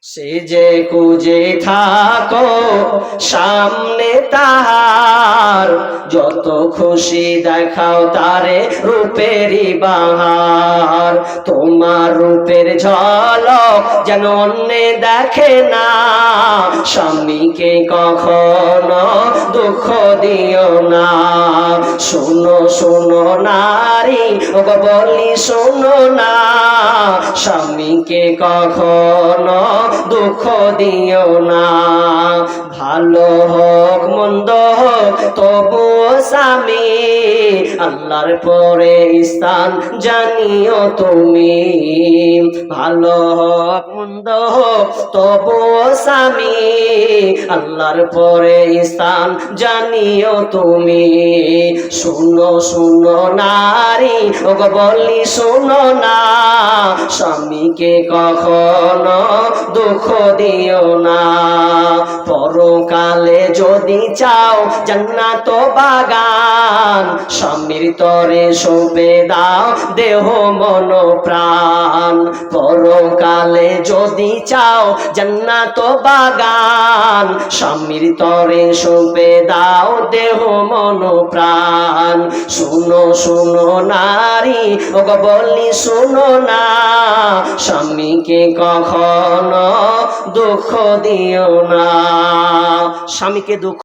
সেজে কুজে থাকো সামনে তাহার, যত খুশি দেখাও তারে রূপেরই বাহার। তোমার রূপের ঝলক যেন অন্যে দেখে না, স্বামীকে কখনো দুঃখ দিও না। শোনো শোনো নারী, ওগো বলি শোনো না, স্বামীকে কখনো দুঃখ দিও না। ভালো হোক মন্দ হোক তবুও স্বামী, আল্লাহর পরে স্থান জানিও তুমি। ভালো হোক মন্দ হোক তবুও স্বামী, আল্লাহর পরে স্থান জানিও তুমি। শুনো শুনো নারী, ওগো বলি শুনো না, স্বামীকে কখনো দুঃখ দিও না। পরকালে যদি চাও জান্নাত বাগান, স্বামীর তরে সঁপে দাও দেহ মন প্রাণ। পরকালে যদি চাও জান্নাত বাগান, স্বামীর তরে সঁপে দাও দেহ মন প্রাণ। শুনো শুনো নারী, ওগো বলি শুনো না, স্বামীকে কখনো দুঃখ দিও না। স্বামীকে দুঃখ